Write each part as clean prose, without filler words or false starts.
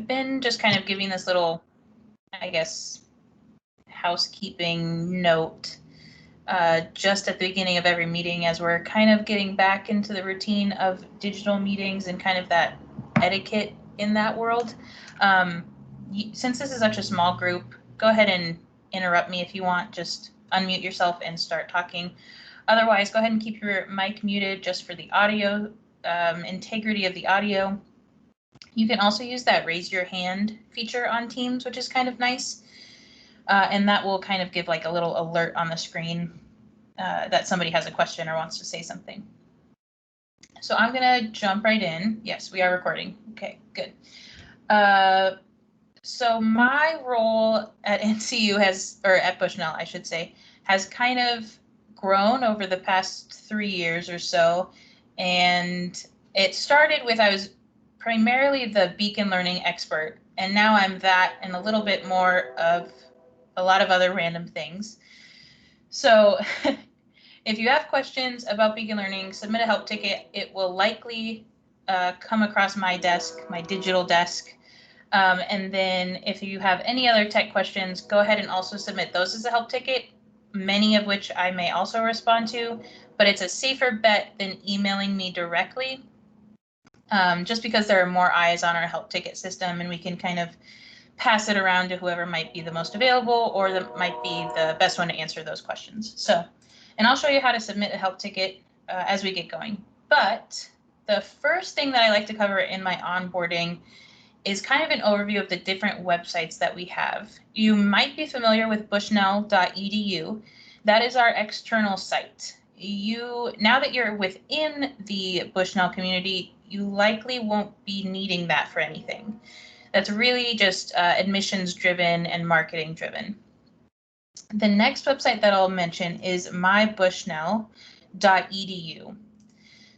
been just kind of giving this little, I guess, housekeeping note just at the beginning of every meeting as we're kind of getting back into the routine of digital meetings and kind of that etiquette in that world. Since this is such a small group, go ahead and interrupt me if you want. Just unmute yourself and start talking. Otherwise, go ahead and keep your mic muted just for the audio, integrity of the audio. You can also use that raise your hand feature on Teams, which is kind of nice. And that will kind of give like a little alert on the screen that somebody has a question or wants to say something. So I'm going to jump right in. Yes, we are recording. Okay, good. So my role at NCU or at Bushnell, I should say, has kind of grown over the past 3 years or so. And it started with, I was primarily the Beacon Learning expert, and now I'm that and a little bit more of a lot of other random things. So if you have questions about Beacon Learning, submit a help ticket. It will likely come across my desk, my digital desk. And then if you have any other tech questions, go ahead and also submit those as a help ticket, many of which I may also respond to, but it's a safer bet than emailing me directly, just because there are more eyes on our help ticket system and we can kind of pass it around to whoever might be the most available or that might be the best one to answer those questions. So, and I'll show you how to submit a help ticket as we get going. But the first thing that I like to cover in my onboarding is kind of an overview of the different websites that we have. You might be familiar with bushnell.edu. That is our external site. Now that you're within the Bushnell community, you likely won't be needing that for anything. That's really just admissions driven and marketing driven. The next website that I'll mention is mybushnell.edu.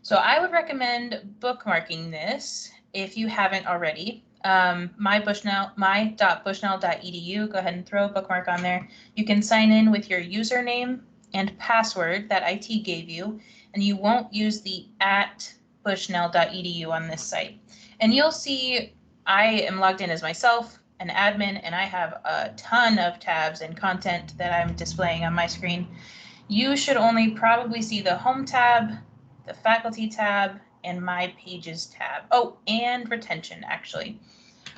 So I would recommend bookmarking this if you haven't already. My.bushnell.edu, go ahead and throw a bookmark on there. You can sign in with your username and password that IT gave you, and you won't use the @bushnell.edu on this site. And you'll see I am logged in as myself, an admin, and I have a ton of tabs and content that I'm displaying on my screen. You should only probably see the Home tab, the Faculty tab, and My Pages tab. Oh, and Retention, actually.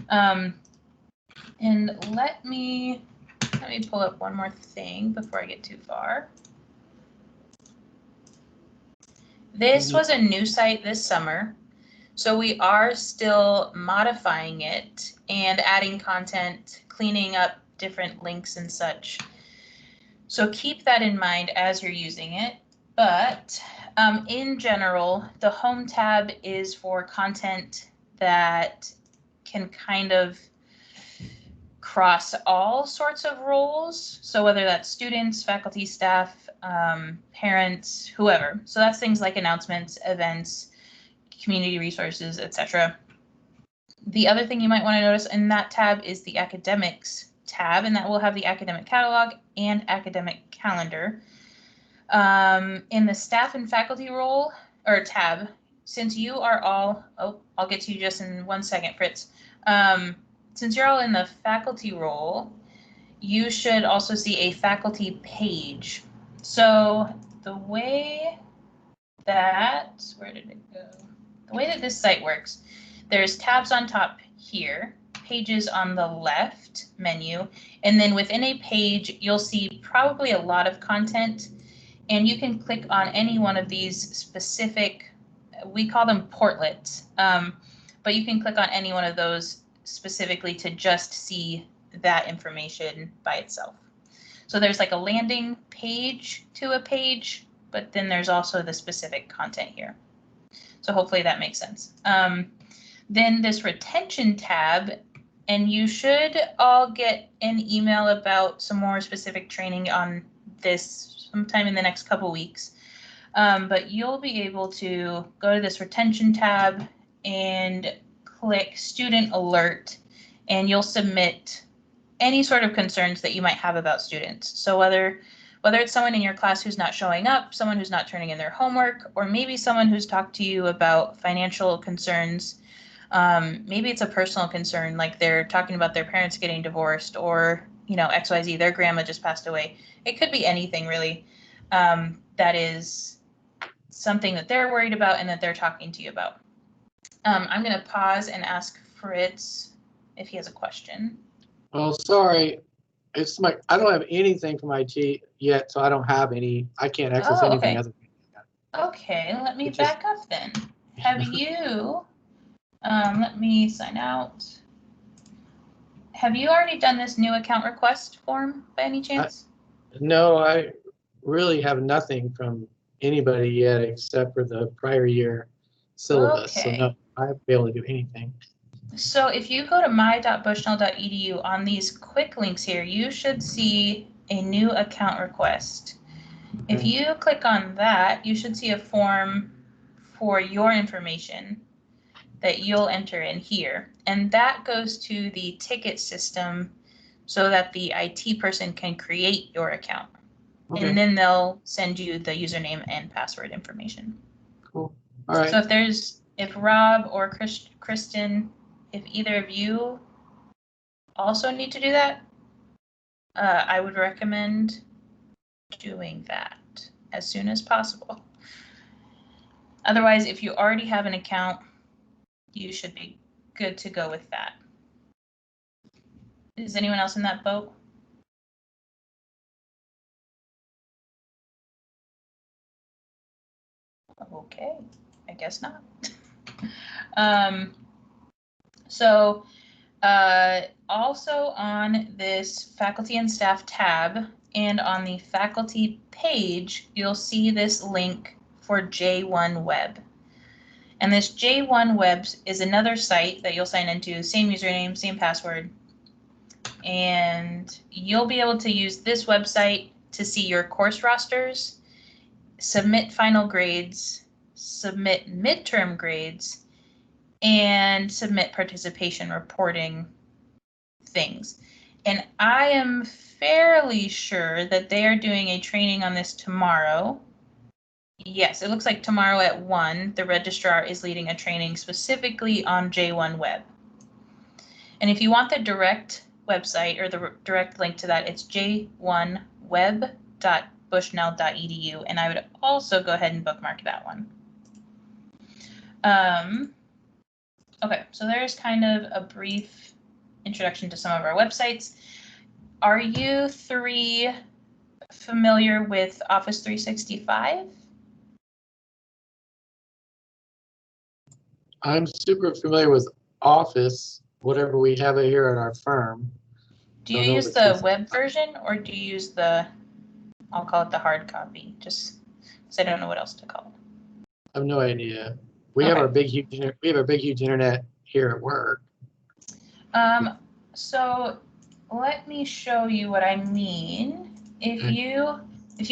And let me pull up one more thing before I get too far. This was a new site this summer, so we are still modifying it and adding content, cleaning up different links and such. So keep that in mind as you're using it. But in general, the Home tab is for content that can kind of cross all sorts of roles. So whether that's students, faculty, staff, parents, whoever. So that's things like announcements, events, community resources, etc. The other thing you might want to notice in that tab is the academics tab, and that will have the academic catalog and academic calendar. In the staff and faculty role or tab, since you are all, I'll get to you just in 1 second, Fritz. Since you're all in the faculty role, you should also see a faculty page. So the way that, where did it go? The way that this site works, there's tabs on top here, pages on the left menu, and then within a page, you'll see probably a lot of content, and you can click on any one of these specific, we call them portlets, but you can click on any one of those specifically to just see that information by itself. So there's like a landing page to a page, but then there's also the specific content here. So hopefully that makes sense. Then this retention tab, and you should all get an email about some more specific training on this sometime in the next couple weeks. But you'll be able to go to this retention tab and click student alert, and you'll submit any sort of concerns that you might have about students. So whether it's someone in your class who's not showing up, someone who's not turning in their homework, or maybe someone who's talked to you about financial concerns, Maybe it's a personal concern, like they're talking about their parents getting divorced, or, you know, XYZ, their grandma just passed away. It could be anything really, that is something that they're worried about and that they're talking to you about. I'm going to pause and ask Fritz if he has a question. Oh, sorry. I don't have anything from IT yet, so I don't have any. I can't access anything Okay. other. Okay, let me back up then. Have you, let me sign out. Have you already done this new account request form by any chance? No, I really have nothing from anybody yet except for the prior year syllabus. So no, I haven't been able to do anything. So if you go to my.bushnell.edu on these quick links here, you should see a new account request. If you click on that, you should see a form for your information that you'll enter in here. And that goes to the ticket system so that the IT person can create your account. Okay. And then they'll send you the username and password information. Cool. All right. So if Rob or Kristen, if either of you also need to do that, I would recommend doing that as soon as possible. Otherwise, if you already have an account, you should be good to go with that. Is anyone else in that boat? Okay, I guess not. So also on this faculty and staff tab and on the faculty page, you'll see this link for J1 Web. And this J1 Web is another site that you'll sign into, same username, same password. And you'll be able to use this website to see your course rosters, submit final grades, submit midterm grades, and submit participation reporting things. And I am fairly sure that they are doing a training on this tomorrow. Yes, it looks like tomorrow at 1, the registrar is leading a training specifically on J1 Web. And if you want the direct website or the direct link to that, it's j1web.bushnell.edu. And I would also go ahead and bookmark that one. Okay, so there's kind of a brief introduction to some of our websites. Are you three familiar with Office 365? I'm super familiar with Office, whatever we have it here at our firm. Do you use the web version or do you use the, I'll call it the hard copy, just because I don't know what else to call it. I have no idea. We have our big huge internet here at work. So let me show you what I mean. If you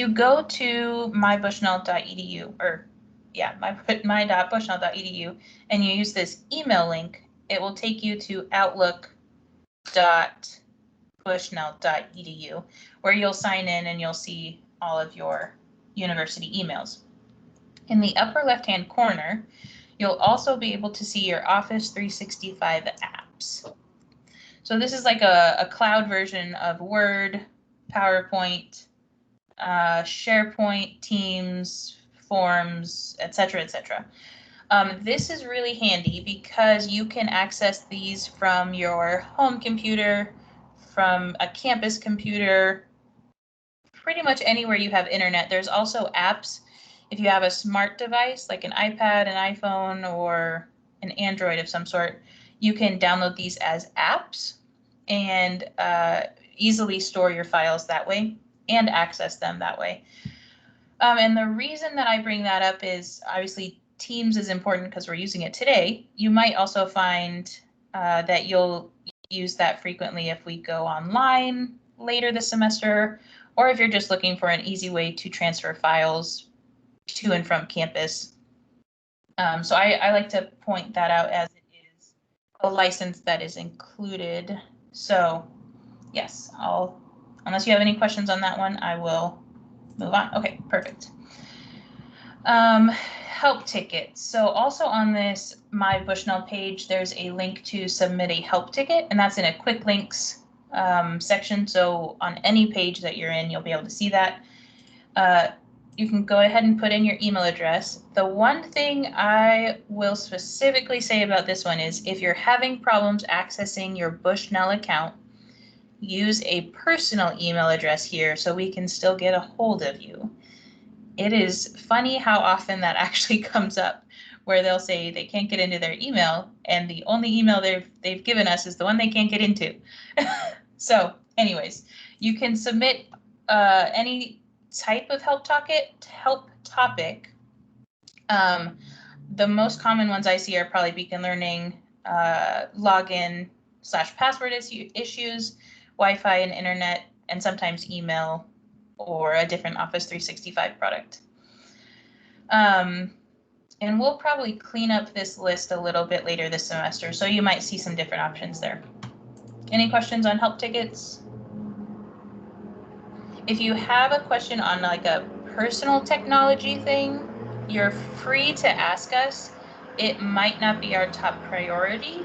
go to mybushnell.edu, or yeah, my.bushnell.edu, and you use this email link, it will take you to outlook.bushnell.edu, where you'll sign in and you'll see all of your university emails. In the upper left-hand corner, you'll also be able to see your Office 365 apps. So this is like a cloud version of Word, PowerPoint, SharePoint, Teams, Forms, etc., etc. This is really handy because you can access these from your home computer, from a campus computer, pretty much anywhere you have internet. There's also apps. If you have a smart device like an iPad, an iPhone, or an Android of some sort, you can download these as apps and easily store your files that way and access them that way. And the reason that I bring that up is obviously Teams is important because we're using it today. You might also find that you'll use that frequently if we go online later this semester, or if you're just looking for an easy way to transfer files to and from campus. So I like to point that out as it is a license that is included. So yes, unless you have any questions on that one, I will move on. Okay, perfect. help tickets. So also on this My Bushnell page, there's a link to submit a help ticket, and that's in a quick links section. So on any page that you're in, you'll be able to see that. You can go ahead and put in your email address. The one thing I will specifically say about this one is if you're having problems accessing your Bushnell account, use a personal email address here so we can still get a hold of you. It is funny how often that actually comes up, where they'll say they can't get into their email, and the only email they've given us is the one they can't get into. So anyways, you can submit any type of help topic. The most common ones I see are probably Beacon Learning, login/password issues, Wi-Fi and internet, and sometimes email or a different Office 365 product. And we'll probably clean up this list a little bit later this semester, so you might see some different options there. Any questions on help tickets? If you have a question on like a personal technology thing, you're free to ask us. It might not be our top priority.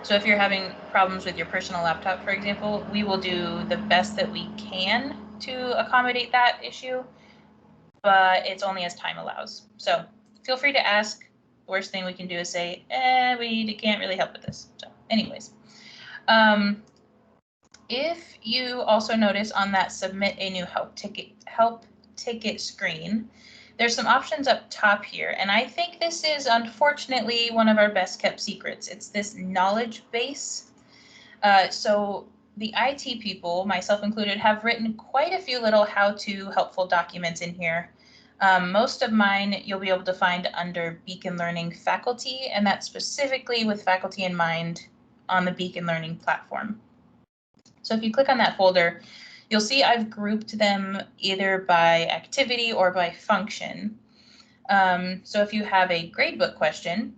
So if you're having problems with your personal laptop, for example, we will do the best that we can to accommodate that issue, but it's only as time allows. So feel free to ask. The worst thing we can do is say, we can't really help with this. So anyways, if you also notice on that submit a new help ticket screen, there's some options up top here. And I think this is unfortunately one of our best kept secrets. It's this knowledge base. So the IT people, myself included, have written quite a few little how-to helpful documents in here. Most of mine you'll be able to find under Beacon Learning faculty, and that's specifically with faculty in mind on the Beacon Learning platform. So if you click on that folder, you'll see I've grouped them either by activity or by function. So if you have a gradebook question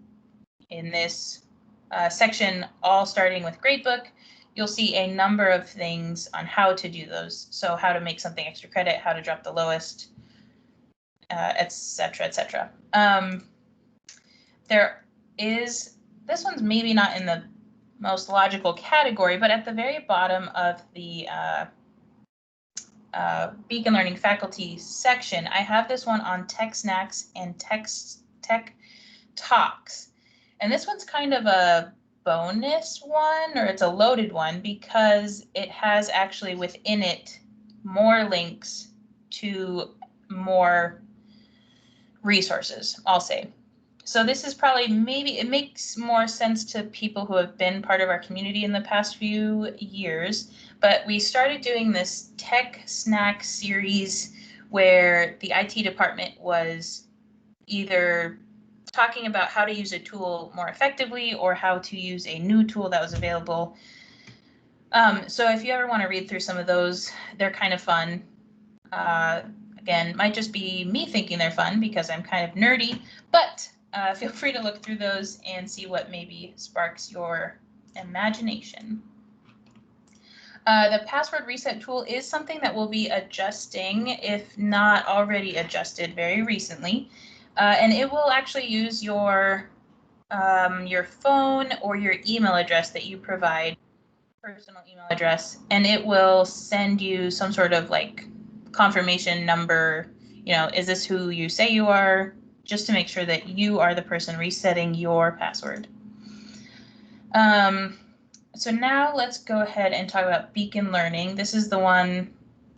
in this section, all starting with gradebook, you'll see a number of things on how to do those. So how to make something extra credit, how to drop the lowest, et cetera, et cetera. This one's maybe not in the most logical category, but at the very bottom of the Beacon Learning faculty section, I have this one on Tech Snacks and Tech Talks. And this one's kind of a bonus one, or it's a loaded one, because it has actually within it more links to more resources, I'll say. So this is probably, maybe it makes more sense to people who have been part of our community in the past few years, but we started doing this Tech Snack series where the IT department was either talking about how to use a tool more effectively or how to use a new tool that was available. So if you ever want to read through some of those, they're kind of fun. Again, might just be me thinking they're fun because I'm kind of nerdy, but feel free to look through those and see what maybe sparks your imagination. The password reset tool is something that we'll be adjusting, if not already adjusted very recently. And it will actually use your phone or your email address that you provide, personal email address, and it will send you some sort of like confirmation number, is this who you say you are, just to make sure that you are the person resetting your password. So now let's go ahead and talk about Beacon Learning. This is the one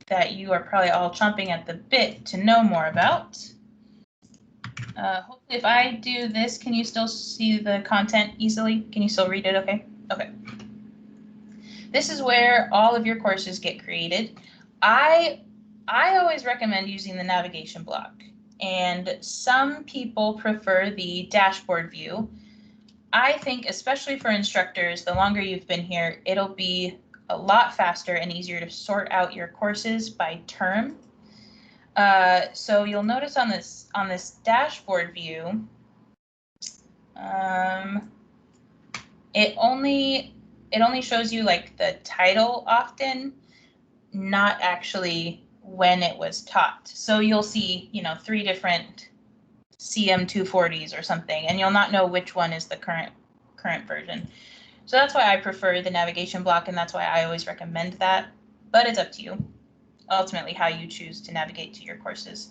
that you are probably all chomping at the bit to know more about. Hopefully if I do this, can you still see the content easily? Can you still read it okay? Okay. This is where all of your courses get created. I always recommend using the navigation block, and some people prefer the dashboard view. I think, especially for instructors, the longer you've been here, it'll be a lot faster and easier to sort out your courses by term. So you'll notice on this dashboard view, it only shows you like the title often, not actually when it was taught. So you'll see, 3 different CM240s or something, and you'll not know which one is the current version. So that's why I prefer the navigation block, and that's why I always recommend that, but it's up to you, ultimately, how you choose to navigate to your courses.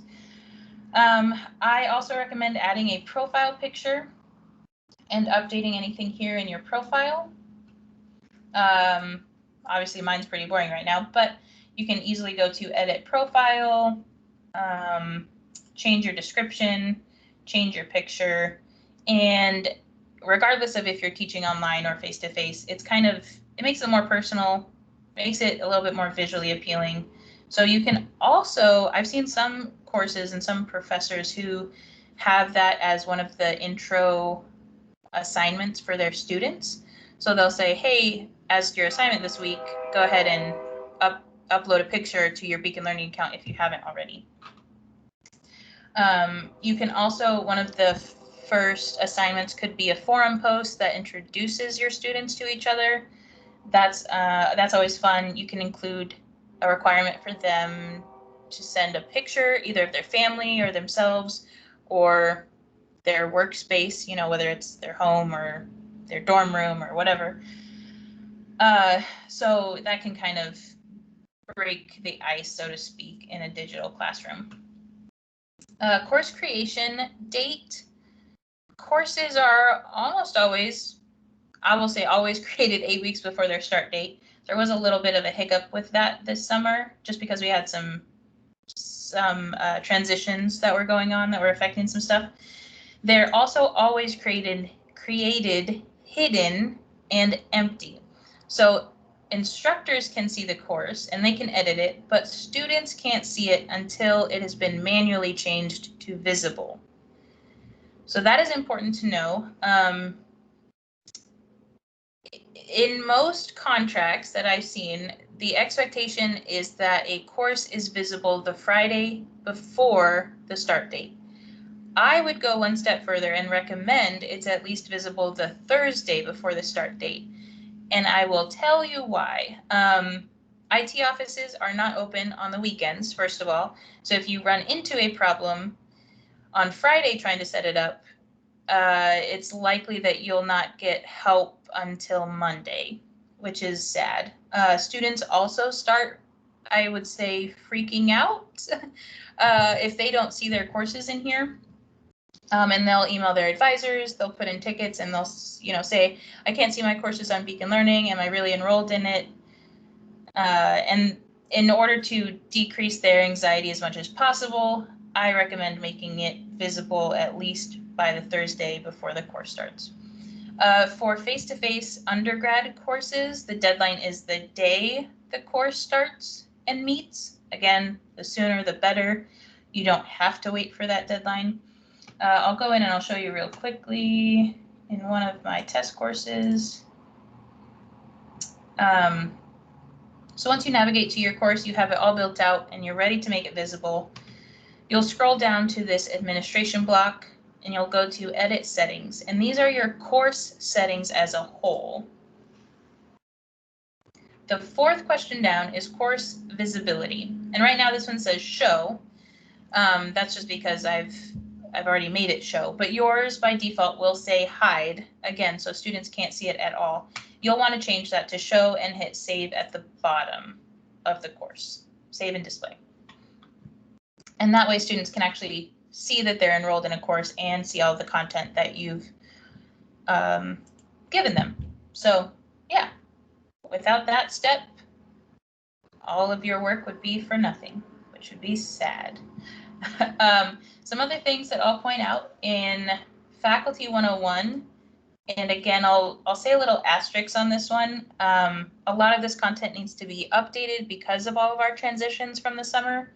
I also recommend adding a profile picture and updating anything here in your profile. Obviously, mine's pretty boring right now, but you can easily go to edit profile, change your description, change your picture, and regardless of if you're teaching online or face-to-face, it makes it more personal, makes it a little bit more visually appealing. So you can also, I've seen some courses and some professors who have that as one of the intro assignments for their students. So they'll say, hey, as your assignment this week, go ahead and upload a picture to your Beacon Learning account if you haven't already. You can also, one of the first assignments could be a forum post that introduces your students to each other. That's always fun. You can include a requirement for them to send a picture, either of their family or themselves, or their workspace, you know, whether it's their home or their dorm room or whatever. So that can kind of break the ice, so to speak, in a digital classroom. Course creation date. Courses are almost always, I will say always, created 8 weeks before their start date. There was a little bit of a hiccup with that this summer, just because we had some transitions that were going on that were affecting some stuff. They're also always created, hidden, and empty. So instructors can see the course and they can edit it, but students can't see it until it has been manually changed to visible. So that is important to know. In most contracts that I've seen, the expectation is that a course is visible the Friday before the start date. I would go one step further and recommend it's at least visible the Thursday before the start date. And I will tell you why. IT offices are not open on the weekends, first of all. So if you run into a problem on Friday trying to set it up, it's likely that you'll not get help until Monday, which is sad. Students also start, I would say, freaking out if they don't see their courses in here. And they'll email their advisors, they'll put in tickets, and they'll, say, I can't see my courses on Beacon Learning. Am I really enrolled in it? And in order to decrease their anxiety as much as possible, I recommend making it visible at least by the Thursday before the course starts. For face-to-face undergrad courses, the deadline is the day the course starts and meets. Again, the sooner the better. You don't have to wait for that deadline. I'll go in and I'll show you real quickly in one of my test courses. So once you navigate to your course, you have it all built out and you're ready to make it visible. You'll scroll down to this administration block and you'll go to edit settings. And these are your course settings as a whole. The fourth question down is course visibility. And right now this one says show. That's just because I've already made it show, but yours by default will say hide again, so students can't see it at all. You'll want to change that to show and hit save at the bottom of the course, save and display. And that way students can actually see that they're enrolled in a course and see all the content that you've given them. So yeah, without that step, all of your work would be for nothing, which would be sad. Some other things that I'll point out in Faculty 101, and again, I'll say a little asterisk on this one. A lot of this content needs to be updated because of all of our transitions from the summer.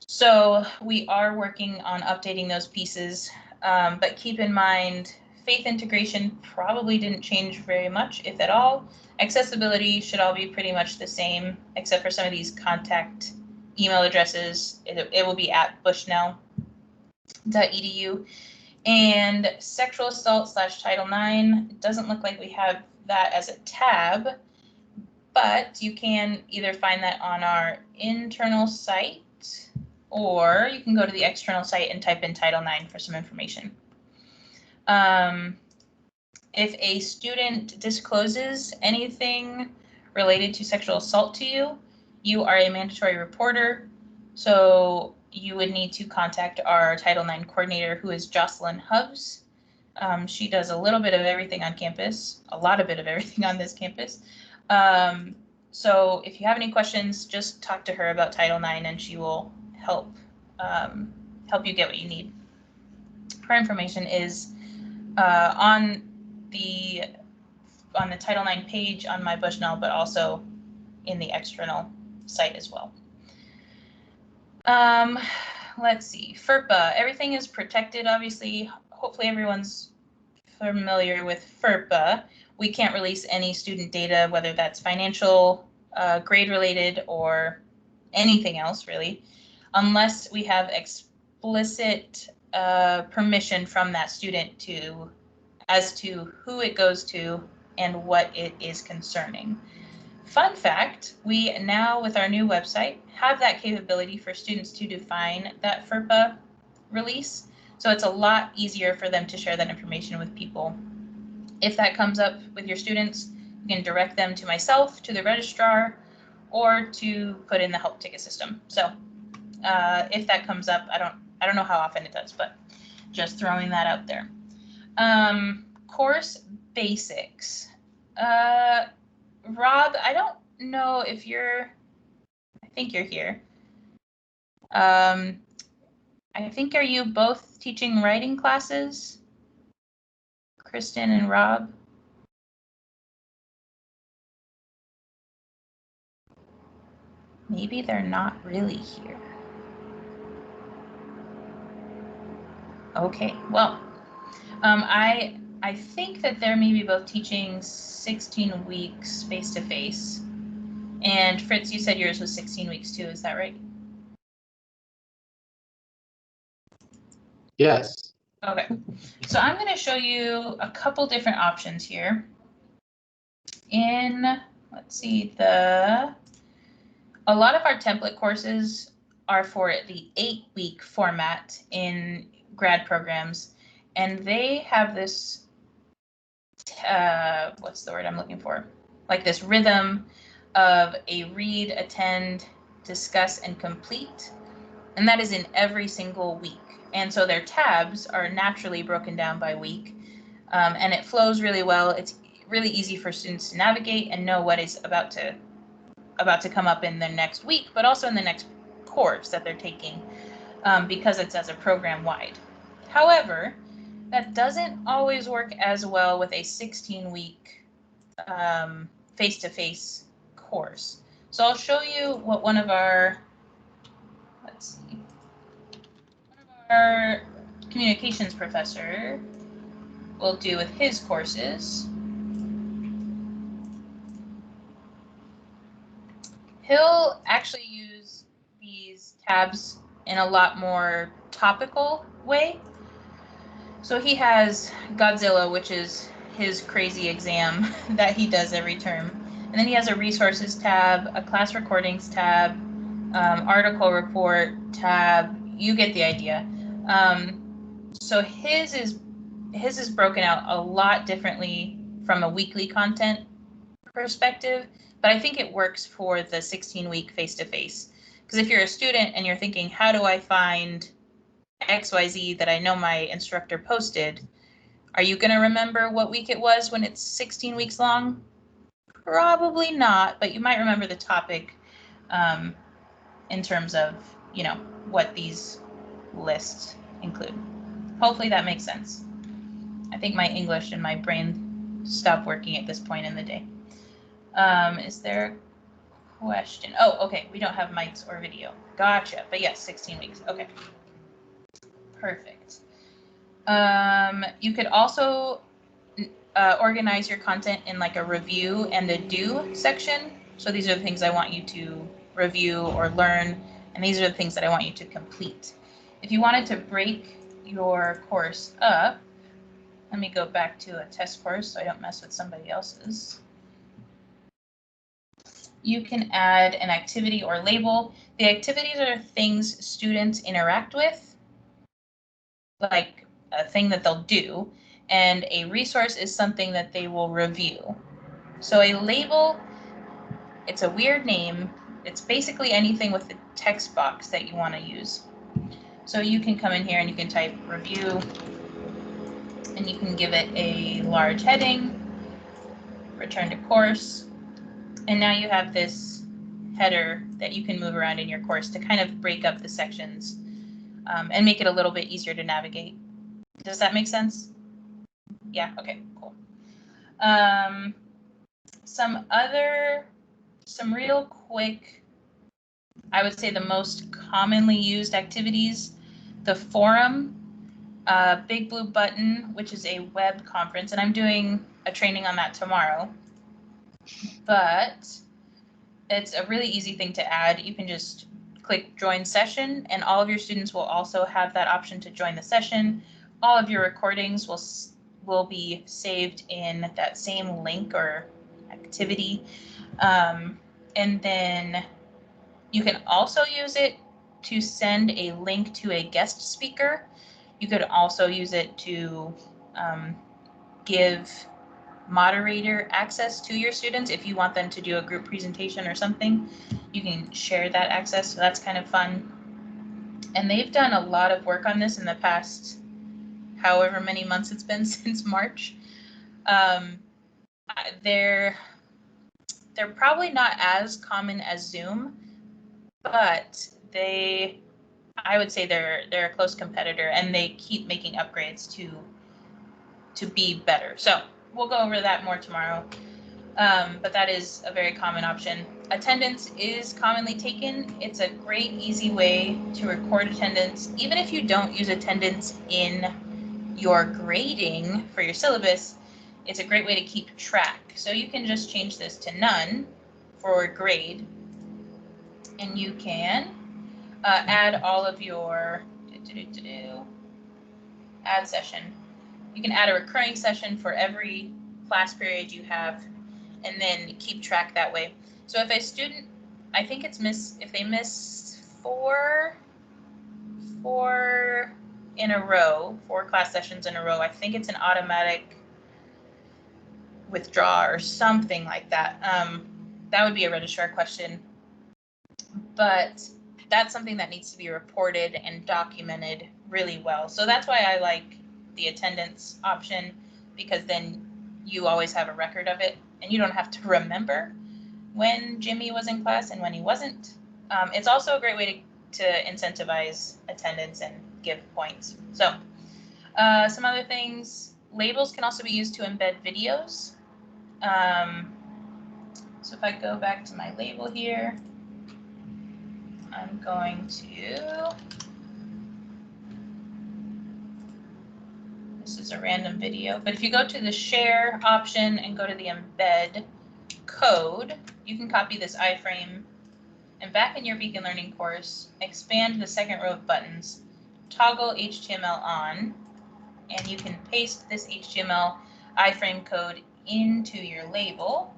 So we are working on updating those pieces, but keep in mind, faith integration probably didn't change very much, if at all. Accessibility should all be pretty much the same, except for some of these contact email addresses. It will be at bushnell.edu. And sexual assault / Title IX, it doesn't look like we have that as a tab, but you can either find that on our internal site or you can go to the external site and type in Title IX for some information. If a student discloses anything related to sexual assault to you, you are a mandatory reporter. So you would need to contact our Title IX coordinator, who is Jocelyn Hubs. She does a little bit of everything on campus, a lot of bit of everything on this campus. So if you have any questions, just talk to her about Title IX and she will help you get what you need. Her information is on the Title IX page on my Bushnell, but also in the external site as well. Let's see, FERPA, everything is protected, obviously. Hopefully everyone's familiar with FERPA. We can't release any student data, whether that's financial, grade related, or anything else really, unless we have explicit permission from that student as to who it goes to and what it is concerning. Fun fact, we now, with our new website, have that capability for students to define that FERPA release. So it's a lot easier for them to share that information with people. If that comes up with your students, you can direct them to myself, to the registrar, or to put in the help ticket system. So if that comes up, I don't know how often it does, but just throwing that out there. Course basics. Rob, I don't know if I think you're here. I think, are you both teaching writing classes? Kristen and Rob? Maybe they're not really here. Okay, well, I think that they're maybe both teaching 16 weeks face-to-face. And Fritz, you said yours was 16 weeks too, is that right? Yes. Okay, so I'm going to show you a couple different options here. Let's see, a lot of our template courses are for the 8-week format in grad programs, and they have this, what's the word I'm looking for? Like this rhythm of a read, attend, discuss, and complete. And that is in every single week. And so their tabs are naturally broken down by week. And it flows really well. It's really easy for students to navigate and know what is about to come up in the next week, but also in the next course that they're taking, because it's as a program wide. However, that doesn't always work as well with a 16-week face-to-face course. So I'll show you what one of our communications professor will do with his courses. He'll actually use these tabs in a lot more topical way. So he has Godzilla, which is his crazy exam that he does every term. And then he has a resources tab, a class recordings tab, article report tab. You get the idea. So his is broken out a lot differently from a weekly content perspective, but I think it works for the 16-week face-to-face. Because if you're a student and you're thinking, how do I find XYZ that I know my instructor posted, are you going to remember what week it was when it's 16 weeks long? Probably not, but you might remember the topic in terms of, what these lists include. Hopefully that makes sense. I think my English and my brain stopped working at this point in the day. Is there a question? Oh, okay. We don't have mics or video. Gotcha. But yes, 16 weeks. Okay. Perfect. You could also organize your content in like a review and a do section. So these are the things I want you to review or learn, and these are the things that I want you to complete. If you wanted to break your course up, let me go back to a test course so I don't mess with somebody else's. You can add an activity or label. The activities are things students interact with, like a thing that they'll do, and a resource is something that they will review. So a label, it's a weird name. It's basically anything with the text box that you want to use. So you can come in here and you can type review, and you can give it a large heading, return to course, and now you have this header that you can move around in your course to kind of break up the sections and make it a little bit easier to navigate. Does that make sense? Yeah, okay, cool. Some real quick, I would say the most commonly used activities, the forum, Big Blue Button, which is a web conference, and I'm doing a training on that tomorrow, but it's a really easy thing to add. You can just click join session, and all of your students will also have that option to join the session. All of your recordings will be saved in that same link or activity. And then you can also use it to send a link to a guest speaker. You could also use it to give moderator access to your students. If you want them to do a group presentation or something, you can share that access. So that's kind of fun. And they've done a lot of work on this in the past, however many months it's been since March. They're probably not as common as Zoom, but I would say they're a close competitor, and they keep making upgrades to be better. So we'll go over that more tomorrow. But that is a very common option. Attendance is commonly taken. It's a great, easy way to record attendance. Even if you don't use attendance in your grading for your syllabus, it's a great way to keep track. So you can just change this to none for grade, and you can add all of your add session. You can add a recurring session for every class period you have, and then keep track that way. So if a student, I think it's if they miss four in a row, 4 class sessions in a row, I think it's an automatic withdraw or something like that. That would be a registrar question, but that's something that needs to be reported and documented really well. So that's why I like the attendance option, because then you always have a record of it and you don't have to remember when Jimmy was in class and when he wasn't. It's also a great way to incentivize attendance and give points. So some other things, labels can also be used to embed videos. So if I go back to my label here, I'm going to, this is a random video, but if you go to the share option and go to the embed code, you can copy this iframe, and back in your Beacon Learning course, expand the second row of buttons, toggle HTML on, and you can paste this HTML iframe code into your label,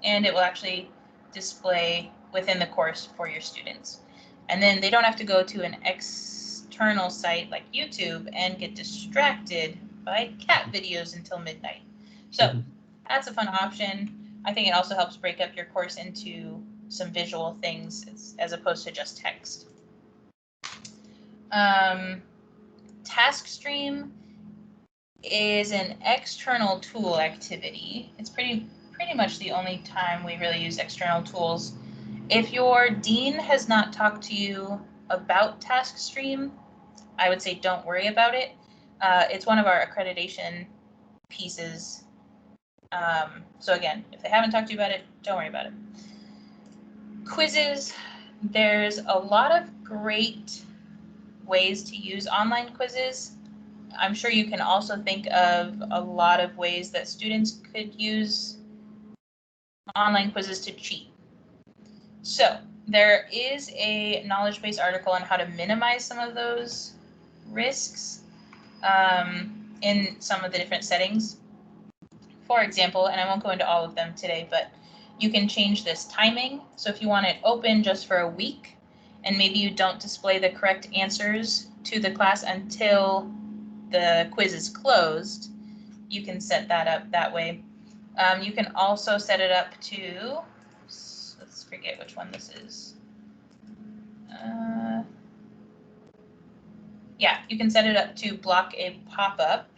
and it will actually display within the course for your students. And then they don't have to go to an external site like YouTube and get distracted by cat videos until midnight. So that's a fun option. I think it also helps break up your course into some visual things as opposed to just text. TaskStream is an external tool activity. It's pretty much the only time we really use external tools. If your dean has not talked to you about TaskStream, I would say don't worry about it. It's one of our accreditation pieces. So again, if they haven't talked to you about it, don't worry about it. Quizzes, there's a lot of great ways to use online quizzes. I'm sure you can also think of a lot of ways that students could use online quizzes to cheat. So there is a knowledge base article on how to minimize some of those risks in some of the different settings. For example, and I won't go into all of them today, but you can change this timing. So if you want it open just for a week and maybe you don't display the correct answers to the class until the quiz is closed, you can set that up that way. You can also set it up to, let's forget which one this is. Yeah, you can set it up to block a pop-up,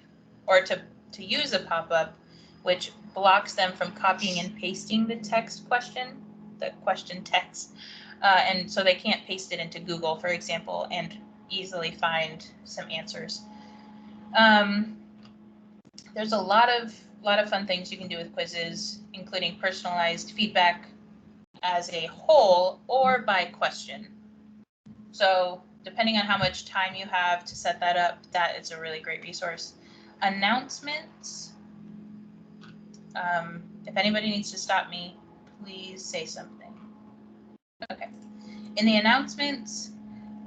or to use a pop-up which blocks them from copying and pasting the text question, the question text. And so they can't paste it into Google, for example, and easily find some answers. There's a lot of fun things you can do with quizzes, including personalized feedback as a whole or by question. So depending on how much time you have to set that up, that is a really great resource. Announcements. If anybody needs to stop me, please say something. Okay. In the announcements,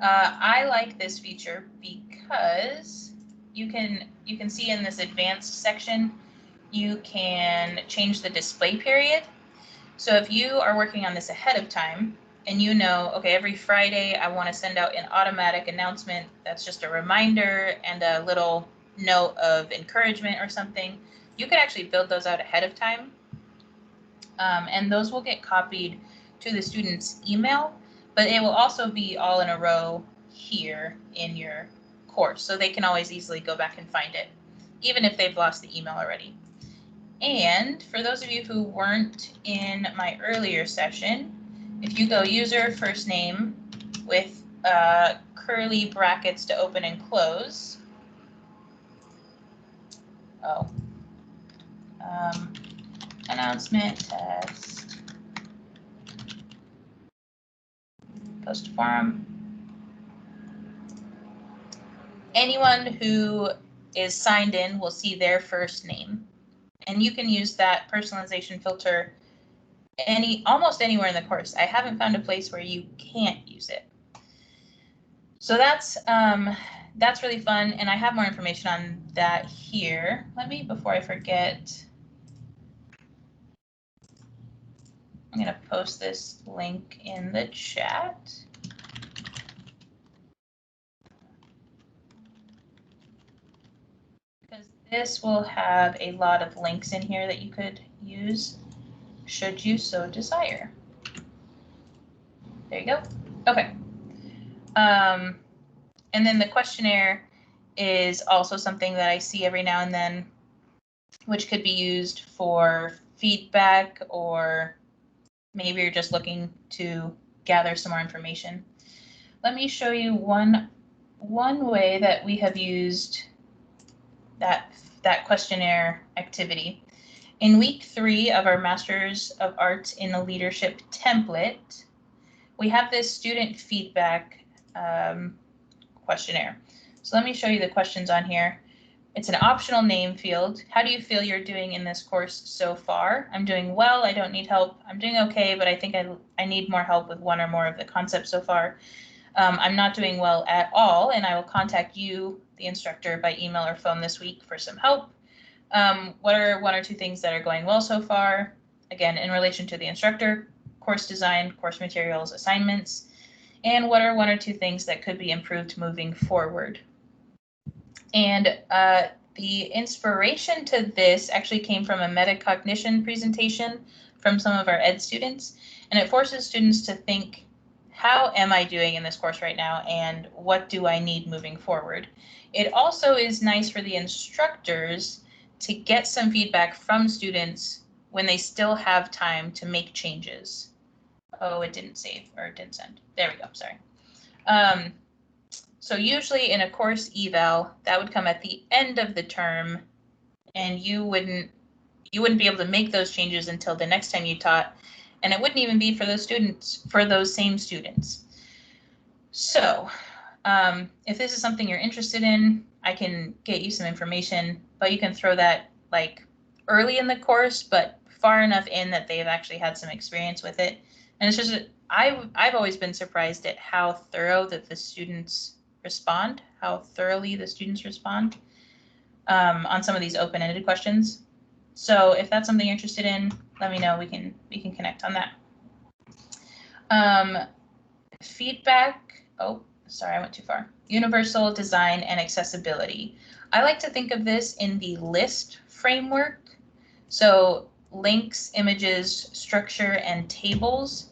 I like this feature because you can see in this advanced section, you can change the display period. So if you are working on this ahead of time and you know, okay, every Friday I want to send out an automatic announcement that's just a reminder and a little note of encouragement or something, you could actually build those out ahead of time. And those will get copied to the student's email, but it will also be all in a row here in your course, so they can always easily go back and find it, even if they've lost the email already. And for those of you who weren't in my earlier session, if you go user first name with curly brackets to open and close, announcement test, post forum. Anyone who is signed in will see their first name, and you can use that personalization filter almost anywhere in the course. I haven't found a place where you can't use it. So that's really fun, and I have more information on that here. Let me, before I forget, I'm going to post this link in the chat. Because this will have a lot of links in here that you could use, should you so desire. There you go. Okay. And then the questionnaire is also something that I see every now and then, which could be used for feedback, or maybe you're just looking to gather some more information. Let me show you one way that we have used that questionnaire activity. In week 3 of our Masters of Arts in the Leadership template, we have this student feedback questionnaire. So let me show you the questions on here. It's an optional name field. How do you feel you're doing in this course so far? I'm doing well. I don't need help. I'm doing okay, but I think I need more help with one or more of the concepts so far. I'm not doing well at all, and I will contact you, the instructor, by email or phone this week for some help. What are 1 or 2 things that are going well so far? Again, in relation to the instructor, course design, course materials, assignments, and what are 1 or 2 things that could be improved moving forward? And the inspiration to this actually came from a metacognition presentation from some of our ed students, and it forces students to think, how am I doing in this course right now, and what do I need moving forward? It also is nice for the instructors to get some feedback from students when they still have time to make changes. Oh, it didn't save, or it didn't send. There we go, sorry. So usually in a course eval, that would come at the end of the term, and you wouldn't be able to make those changes until the next time you taught, and it wouldn't even be for those students, for those same students. So if this is something you're interested in, I can get you some information, but you can throw that like early in the course, but far enough in that they've actually had some experience with it. And it's just, I've always been surprised at how thorough that the students respond, how thoroughly the students respond on some of these open-ended questions. So if that's something you're interested in, let me know. We can connect on that. feedback. Oh, sorry, I went too far. Universal design and accessibility. I like to think of this in the list framework. So links, images, structure, and tables.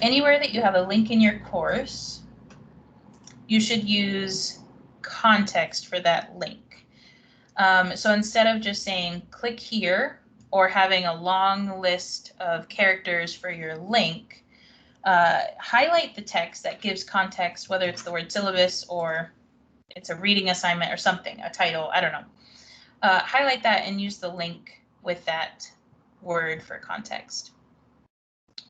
Anywhere that you have a link in your course, you should use context for that link. So instead of just saying click here or having a long list of characters for your link, highlight the text that gives context, whether it's the word syllabus or it's a reading assignment or something, a title, I don't know. Highlight that and use the link with that word for context.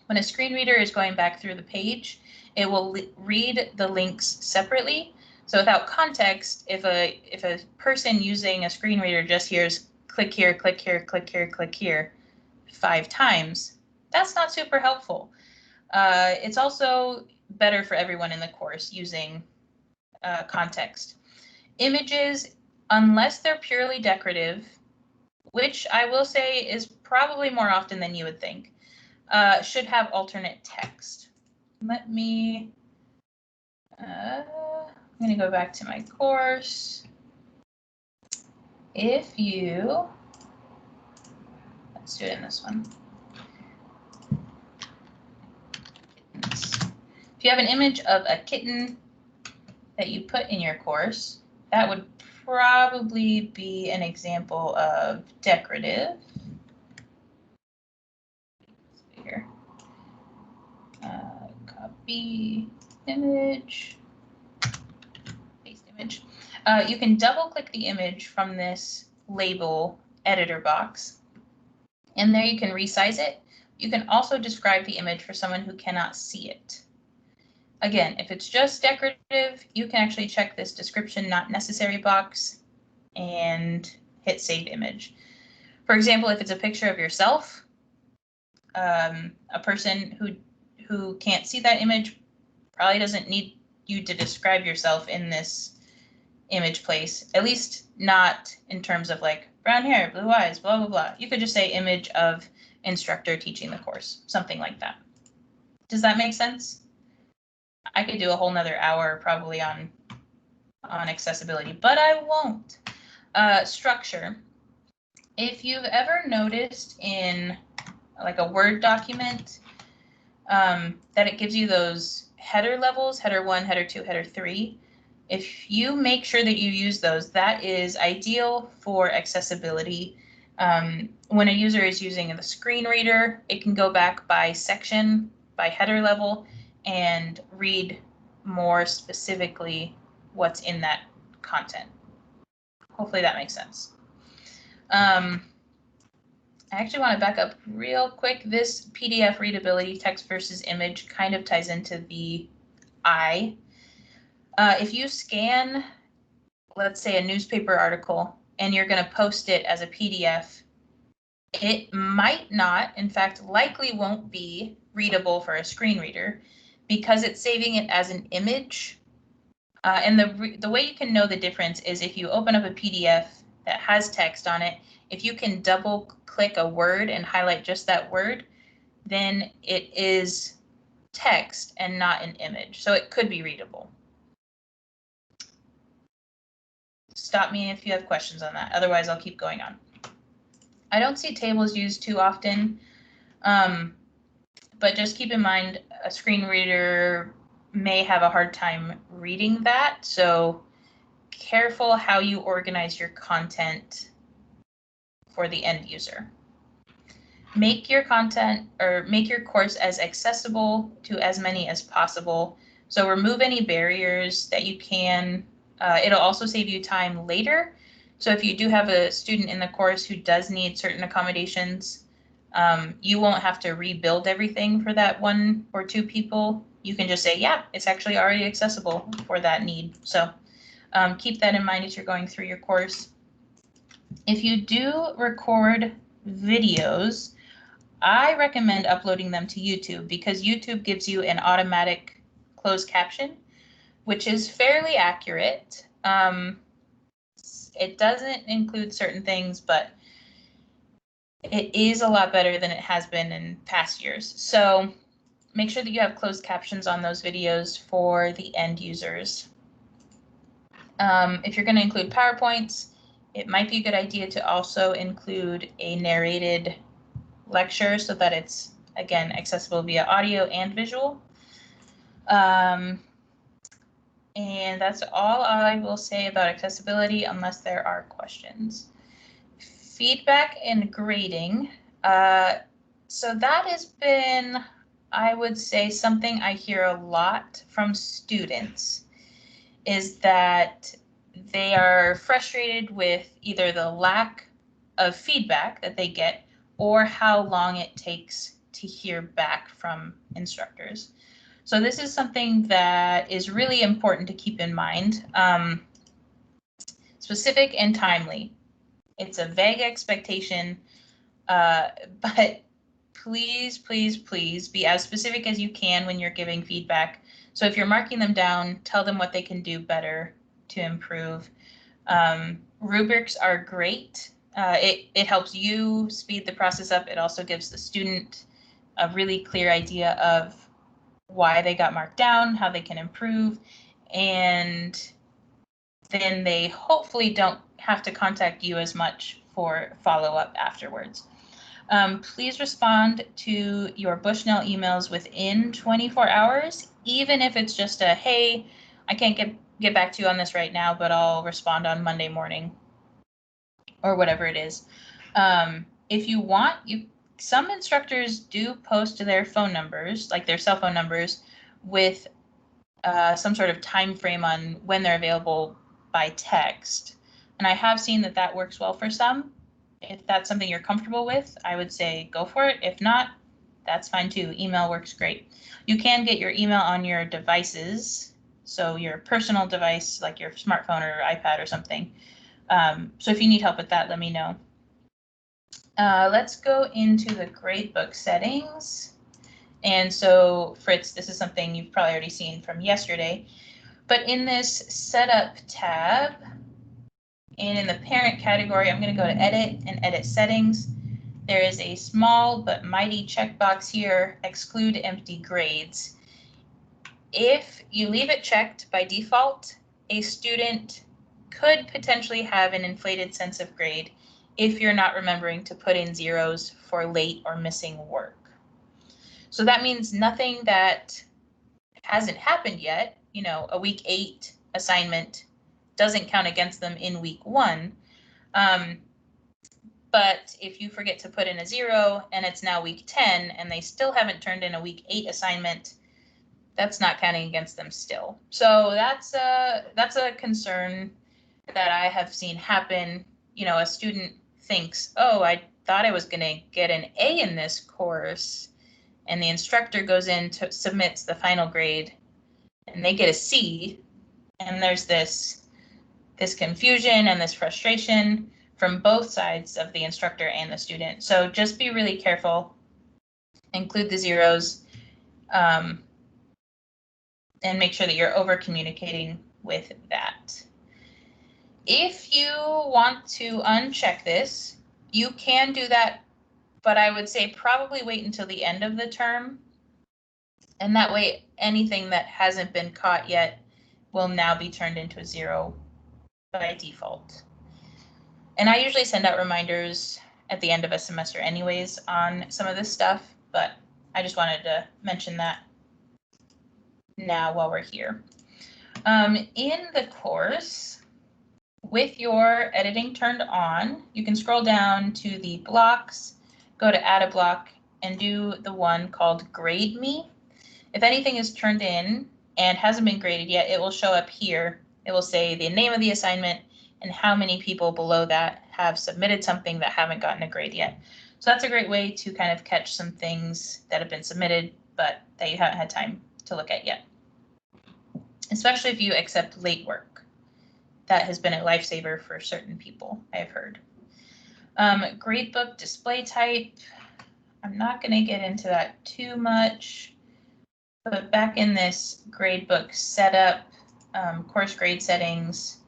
When a screen reader is going back through the page, it will read the links separately. So without context, if a person using a screen reader just hears click here, click here, click here, click here 5 times, that's not super helpful. It's also better for everyone in the course using context. Images, unless they're purely decorative, which I will say is probably more often than you would think, should have alternate text. Let me, I'm going to go back to my course. If you, let's do it in this one. If you have an image of a kitten that you put in your course, that would probably be an example of decorative. Here. Copy image, paste image. You can double click the image from this label editor box, and there you can resize it. You can also describe the image for someone who cannot see it. Again, if it's just decorative, you can actually check this description not necessary box and hit save image. For example, if it's a picture of yourself, a person who can't see that image probably doesn't need you to describe yourself in this image place, at least not in terms of like brown hair, blue eyes, blah, blah, blah. You could just say image of instructor teaching the course, something like that. Does that make sense? I could do a whole nother hour probably on accessibility, but I won't. Structure. If you've ever noticed in like a Word document that it gives you those header levels, header 1, header 2, header 3. If you make sure that you use those, that is ideal for accessibility. When a user is using the screen reader, it can go back by section, by header level, and read more specifically what's in that content. Hopefully that makes sense. I actually want to back up real quick. This PDF readability, text versus image, kind of ties into the I. If you scan, let's say, a newspaper article, and you're going to post it as a PDF, it might not, in fact, likely won't be readable for a screen reader because it's saving it as an image. And the way you can know the difference is if you open up a PDF that has text on it, if you can double click a word and highlight just that word, then it is text and not an image. So it could be readable. Stop me if you have questions on that. Otherwise, I'll keep going on. I don't see tables used too often, but just keep in mind a screen reader may have a hard time reading that. So careful how you organize your content for the end user. Make your content or make your course as accessible to as many as possible. So remove any barriers that you can. It'll also save you time later. So if you do have a student in the course who does need certain accommodations, you won't have to rebuild everything for that 1 or 2 people. You can just say, yeah, it's actually already accessible for that need. So keep that in mind as you're going through your course. If you do record videos, I recommend uploading them to YouTube because YouTube gives you an automatic closed caption, which is fairly accurate. It doesn't include certain things, but it is a lot better than it has been in past years. So make sure that you have closed captions on those videos for the end users. If you're going to include PowerPoints, it might be a good idea to also include a narrated lecture so that it's, again, accessible via audio and visual. And that's all I will say about accessibility unless there are questions. Feedback and grading. So that has been, I would say, something I hear a lot from students, is that they are frustrated with either the lack of feedback that they get or how long it takes to hear back from instructors. So this is something that is really important to keep in mind. Specific and timely. It's a vague expectation, but please, please, please be as specific as you can when you're giving feedback. So if you're marking them down, tell them what they can do better to improve. Rubrics are great. It helps you speed the process up. It also gives the student a really clear idea of why they got marked down, how they can improve, and then they hopefully don't have to contact you as much for follow-up afterwards. Please respond to your Bushnell emails within 24 hours, even if it's just a, hey, I can't get back to you on this right now, but I'll respond on Monday morning, or whatever it is. If you want, some instructors do post their phone numbers, like their cell phone numbers, with some sort of time frame on when they're available by text. And I have seen that that works well for some. If that's something you're comfortable with, I would say go for it. If not, that's fine too. Email works great. You can get your email on your devices, so your personal device, like your smartphone or iPad or something. So if you need help with that, let me know. Let's go into the gradebook settings. And so, Fritz, this is something you've probably already seen from yesterday. But in this setup tab, and in the parent category, I'm going to go to edit and edit settings. There is a small but mighty checkbox here, exclude empty grades. If you leave it checked by default, a student could potentially have an inflated sense of grade if you're not remembering to put in zeros for late or missing work. So that means nothing that hasn't happened yet, you know, a week 8 assignment doesn't count against them in week 1. But if you forget to put in a 0 and it's now week 10 and they still haven't turned in a week 8 assignment, that's not counting against them still. So that's a concern that I have seen happen. You know, a student thinks, oh, I thought I was going to get an A in this course, and the instructor goes in to submits the final grade and they get a C, and there's this confusion and this frustration from both sides of the instructor and the student. So just be really careful, include the zeros, and make sure that you're over communicating with that. If you want to uncheck this, you can do that, but I would say probably wait until the end of the term. And that way, anything that hasn't been caught yet will now be turned into a 0 by default. And I usually send out reminders at the end of a semester anyways on some of this stuff, but I just wanted to mention that now while we're here. In the course, with your editing turned on, you can scroll down to the blocks, go to add a block, and do the one called Grade Me. If anything is turned in and hasn't been graded yet, it will show up here. It will say the name of the assignment and how many people below that have submitted something that haven't gotten a grade yet. So that's a great way to kind of catch some things that have been submitted, but that you haven't had time to look at yet. Especially if you accept late work. That has been a lifesaver for certain people, I've heard. Gradebook display type. I'm not going to get into that too much, but back in this gradebook setup, course grade settings,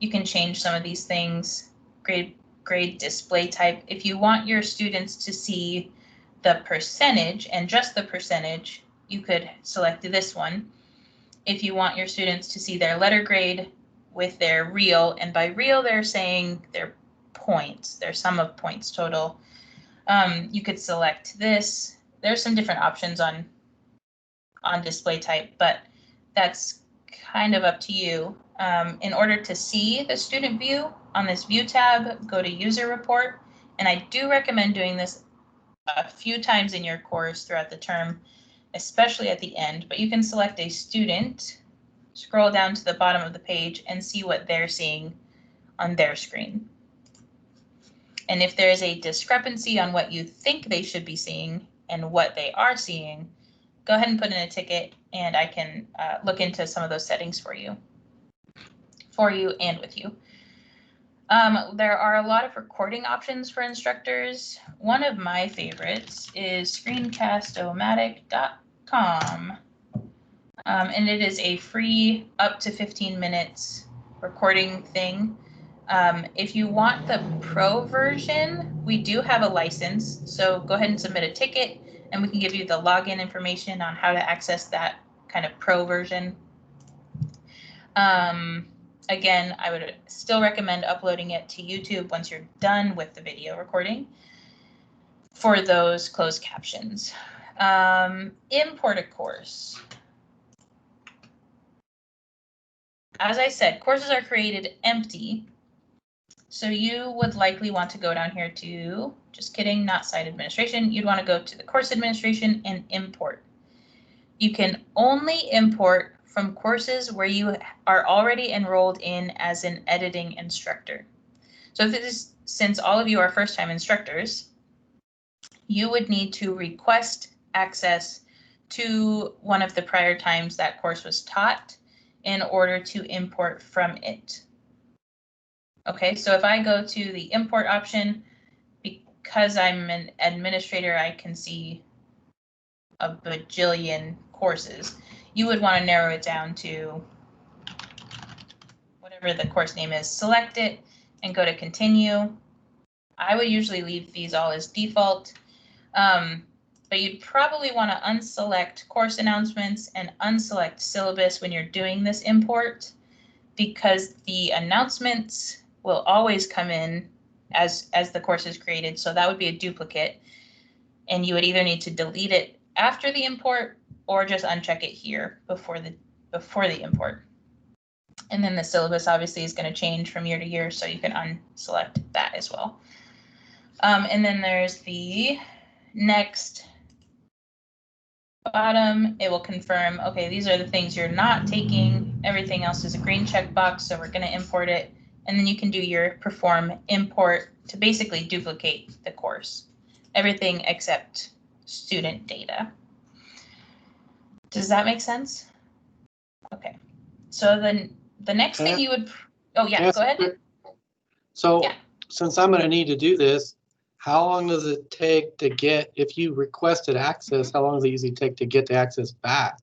you can change some of these things. Grade display type. If you want your students to see the percentage and just the percentage, you could select this one. If you want your students to see their letter grade with their real, and by real they're saying their points, their sum of points total, you could select this. There's some different options on display type, but that's kind of up to you. In order to see the student view on this view tab, go to user report. And I do recommend doing this a few times in your course throughout the term, especially at the end, but you can select a student, scroll down to the bottom of the page and see what they're seeing on their screen. And if there is a discrepancy on what you think they should be seeing and what they are seeing, go ahead and put in a ticket and I can look into some of those settings for you and with you. There are a lot of recording options for instructors. One of my favorites is screencast-o-matic.com. And it is a free up to 15 minutes recording thing. If you want the pro version, we do have a license. So go ahead and submit a ticket and we can give you the login information on how to access that kind of pro version. Again, I would still recommend uploading it to YouTube once you're done with the video recording for those closed captions. Import a course. As I said, courses are created empty. So you would likely want to go down here to, just kidding, not site administration. You'd want to go to the course administration and import. You can only import from courses where you are already enrolled in as an editing instructor. So if this is, since all of you are first-time instructors, you would need to request access to one of the prior times that course was taught in order to import from it. Okay, so if I go to the import option, because I'm an administrator, I can see a bajillion courses. You would want to narrow it down to whatever the course name is, select it and go to continue. I would usually leave these all as default, but you'd probably want to unselect course announcements and unselect syllabus when you're doing this import, because the announcements will always come in as the course is created. So that would be a duplicate, and you would either need to delete it after the import or just uncheck it here before the import. And then the syllabus obviously is going to change from year to year, so you can unselect that as well. And then there's the next bottom. It will confirm, okay, these are the things you're not taking. Everything else is a green checkbox, so we're going to import it. And then you can do your perform import to basically duplicate the course. Everything except student data. Does that make sense? Okay. So then the next thing you would, oh yeah, go ahead. So yeah. Since I'm going to need to do this, how long does it take to get, if you requested access, how long does it usually take to get the access back?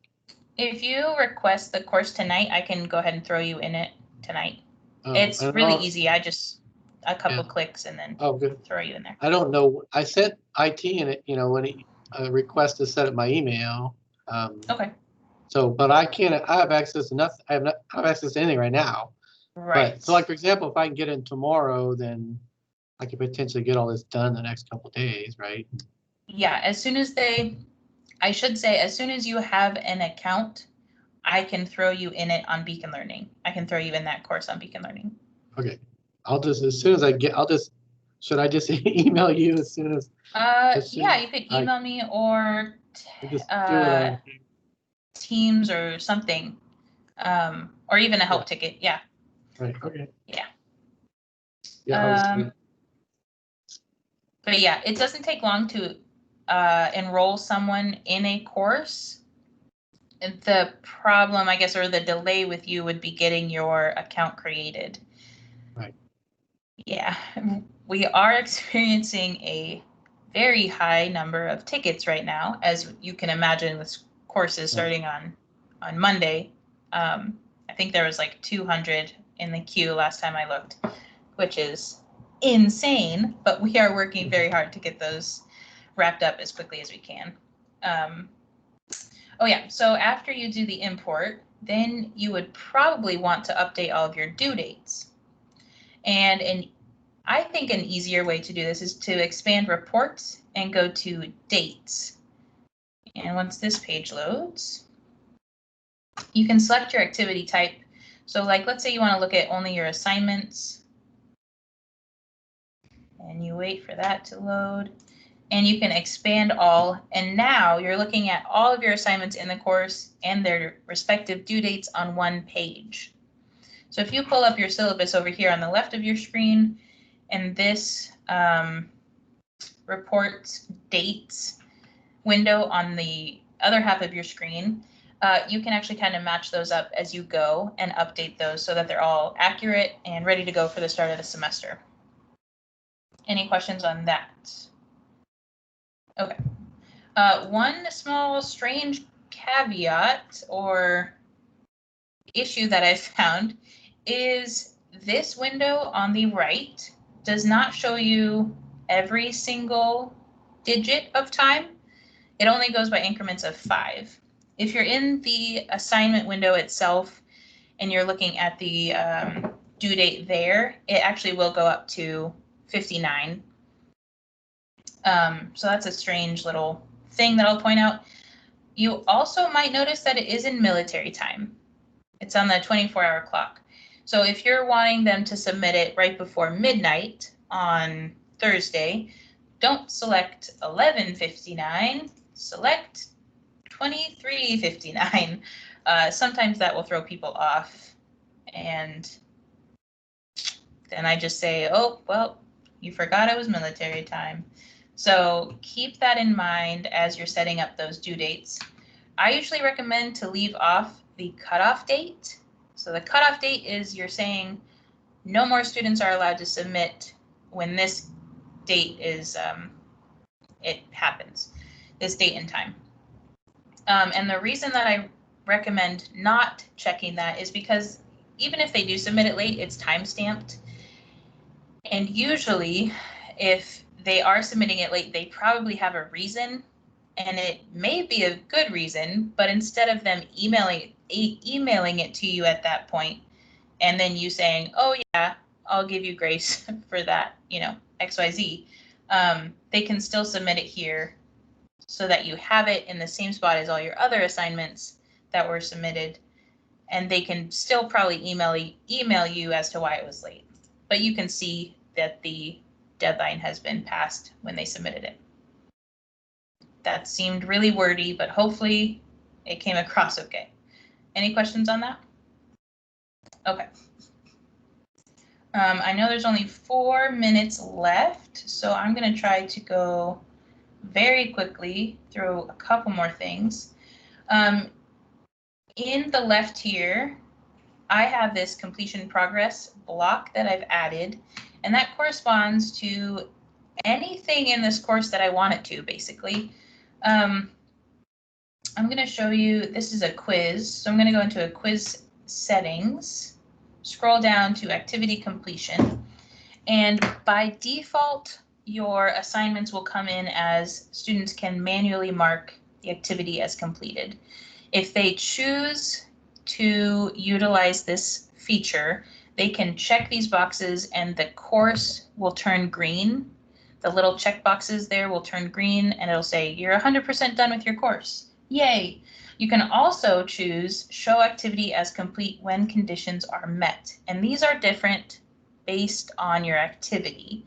If you request the course tonight, I can go ahead and throw you in it tonight. It's really easy. I just, a couple clicks and then throw you in there. I don't know. I sent IT in it, you know, when he request to set up my email. Okay. So, but I can't, I have access to nothing. I have access to anything right now. Right. But, so like, for example, if I can get in tomorrow, then I could potentially get all this done the next couple of days, right? Yeah, as soon as I should say, as soon as you have an account, I can throw you in it on Beacon Learning. I can throw you in that course on Beacon Learning. Okay. I'll just, as soon as I get, should I just email you as soon as? Yeah, you could email me or just do it on Teams or something, or even a help ticket. Yeah. Right. Okay. Yeah. Yeah. But yeah, it doesn't take long to enroll someone in a course. The problem, I guess, or the delay with you would be getting your account created. Right. Yeah, we are experiencing a very high number of tickets right now, as you can imagine, with courses starting on Monday. I think there was like 200 in the queue last time I looked, which is insane, but we are working very hard to get those wrapped up as quickly as we can. Oh yeah, so after you do the import, then you would probably want to update all of your due dates. And I think an easier way to do this is to expand reports and go to dates. And once this page loads, you can select your activity type. So like, let's say you want to look at only your assignments. And you wait for that to load. And you can expand all. And now you're looking at all of your assignments in the course and their respective due dates on one page. So if you pull up your syllabus over here on the left of your screen, and this reports dates window on the other half of your screen, you can actually kind of match those up as you go and update those so that they're all accurate and ready to go for the start of the semester. Any questions on that? Okay. One small strange caveat or issue that I found is this window on the right does not show you every single digit of time. It only goes by increments of 5. If you're in the assignment window itself and you're looking at the due date there, it actually will go up to 59. So that's a strange little thing that I'll point out. You also might notice that it is in military time. It's on the 24-hour clock. So if you're wanting them to submit it right before midnight on Thursday, don't select 11:59, select 23:59. Sometimes that will throw people off. And then I just say, oh, well, you forgot it was military time. So keep that in mind as you're setting up those due dates. I usually recommend to leave off the cutoff date. So the cutoff date is you're saying no more students are allowed to submit when this date is, it happens, this date and time. And the reason that I recommend not checking that is because even if they do submit it late, it's time stamped. And usually if they are submitting it late, they probably have a reason, and it may be a good reason, but instead of them emailing it to you at that point, and then you saying, oh yeah, I'll give you grace for that, you know, XYZ, they can still submit it here so that you have it in the same spot as all your other assignments that were submitted, and they can still probably email you as to why it was late. But you can see that the deadline has been passed when they submitted it. That seemed really wordy, but hopefully it came across okay. Any questions on that? Okay. I know there's only 4 minutes left, so I'm going to try to go very quickly through a couple more things. In the left here, I have this completion progress block that I've added, and that corresponds to anything in this course that I want it to, basically. I'm going to show you, this is a quiz, so I'm going to go into a quiz settings, scroll down to activity completion, and by default, your assignments will come in as students can manually mark the activity as completed. If they choose to utilize this feature, they can check these boxes and the course will turn green. The little check boxes there will turn green and it'll say you're 100% done with your course. Yay! You can also choose show activity as complete when conditions are met. And these are different based on your activity.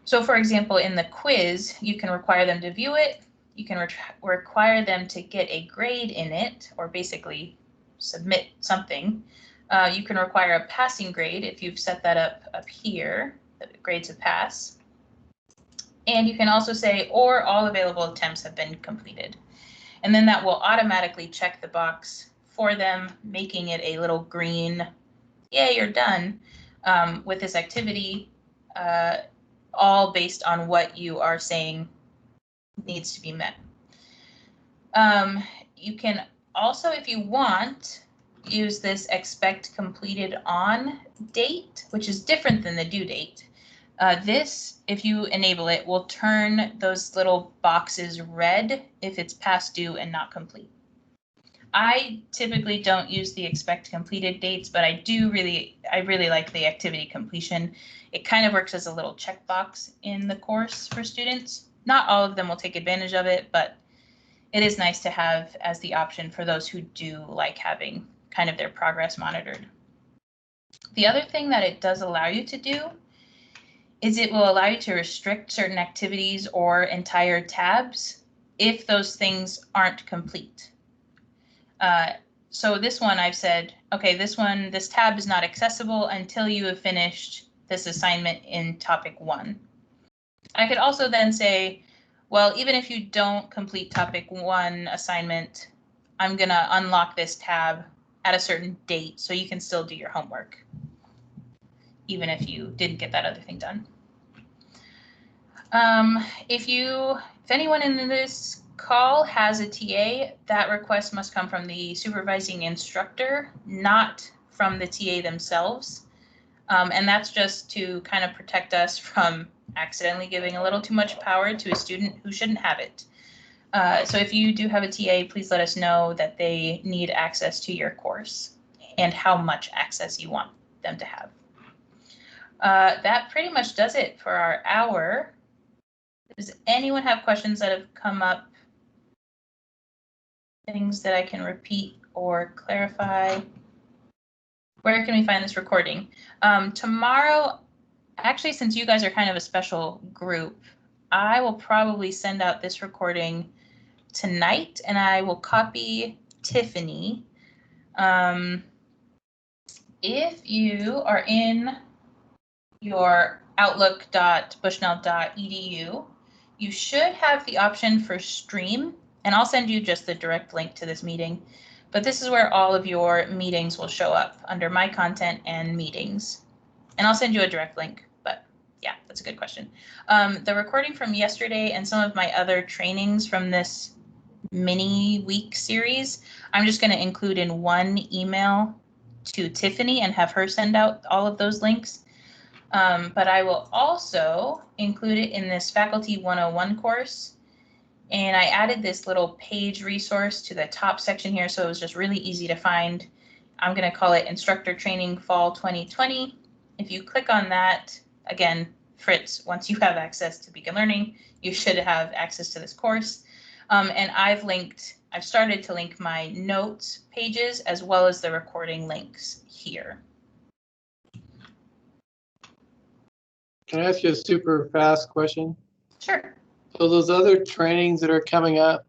So for example, in the quiz, you can require them to view it. You can require them to get a grade in it, or basically submit something. You can require a passing grade if you've set that up here, the grade to pass. And you can also say, or all available attempts have been completed. And then that will automatically check the box for them, making it a little green, yeah, you're done with this activity, all based on what you are saying needs to be met. You can also, if you want, use this expect completed on date, which is different than the due date. This, if you enable it, will turn those little boxes red if it's past due and not complete. I typically don't use the expect completed dates, but I really like the activity completion. It kind of works as a little checkbox in the course for students. Not all of them will take advantage of it, but it is nice to have as the option for those who do like having kind of their progress monitored. The other thing that it does allow you to do is it will allow you to restrict certain activities or entire tabs if those things aren't complete. So this one I've said, okay, this tab is not accessible until you have finished this assignment in topic 1. I could also then say, well, even if you don't complete topic 1 assignment, I'm gonna unlock this tab at a certain date so you can still do your homework, even if you didn't get that other thing done. If anyone in this call has a TA, that request must come from the supervising instructor, not from the TA themselves. And that's just to kind of protect us from accidentally giving a little too much power to a student who shouldn't have it. So if you do have a TA, please let us know that they need access to your course and how much access you want them to have. That pretty much does it for our hour. Does anyone have questions that have come up? Things that I can repeat or clarify? Where can we find this recording? Tomorrow, actually, since you guys are kind of a special group, I will probably send out this recording tonight, and I will copy Tiffany. If you are in your outlook.bushnell.edu, you should have the option for stream, and I'll send you just the direct link to this meeting. But this is where all of your meetings will show up under my content and meetings. And I'll send you a direct link, but yeah, that's a good question. The recording from yesterday and some of my other trainings from this mini week series, I'm just going to include in one email to Tiffany and have her send out all of those links. But I will also include it in this Faculty 101 course. And I added this little page resource to the top section here, so it was just really easy to find. I'm going to call it Instructor Training Fall 2020. If you click on that, again, Fritz, once you have access to Beacon Learning, you should have access to this course. And I've started to link my notes pages as well as the recording links here. Can I ask you a super fast question? Sure. So those other trainings that are coming up,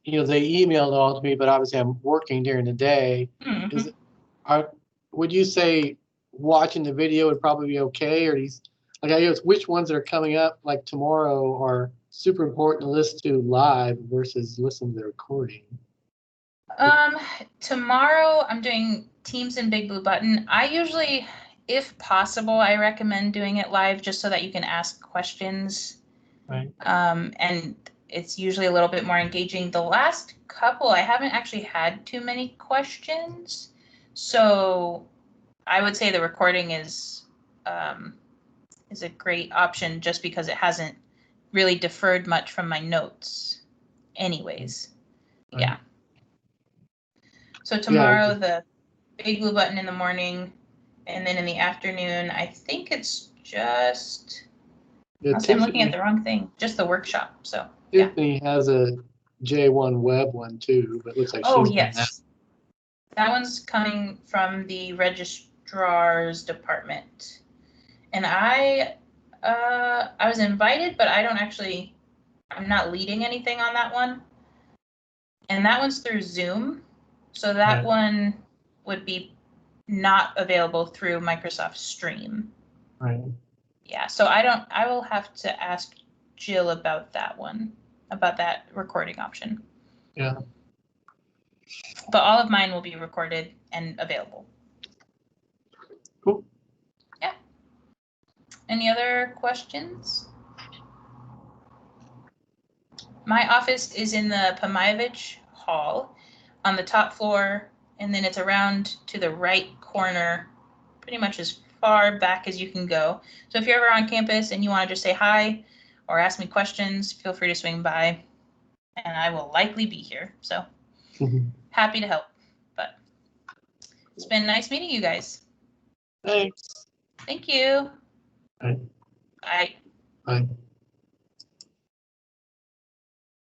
you know, they emailed all to me, but obviously I'm working during the day. Mm-hmm. Would you say watching the video would probably be okay? Or I guess which ones that are coming up like tomorrow are super important to listen to live versus listen to the recording? Tomorrow I'm doing Teams and Big Blue Button. I usually, if possible, I recommend doing it live just so that you can ask questions. Right. And it's usually a little bit more engaging. The last couple, I haven't actually had too many questions. So I would say the recording is a great option just because it hasn't really deferred much from my notes anyways. Right. Yeah. So tomorrow, the Big Blue Button in the morning, and then in the afternoon, I think it's just, I'm looking at the wrong thing, just the workshop, so. Tiffany has a J1 web one too, but it looks like she's yes. That one's coming from the registrar's department. And I was invited, but I'm not leading anything on that one. And that one's through Zoom. So that one would be not available through Microsoft Stream. Right. Yeah, so I will have to ask Jill about that one, about that recording option. Yeah. But all of mine will be recorded and available. Cool. Yeah. Any other questions? My office is in the Pomayevich Hall on the top floor, and then it's around to the right corner, pretty much as far back as you can go. So if you're ever on campus and you want to just say hi or ask me questions, feel free to swing by, and I will likely be here. So happy to help. But it's been nice meeting you guys. Thanks. Thank you. Bye. Bye. Bye.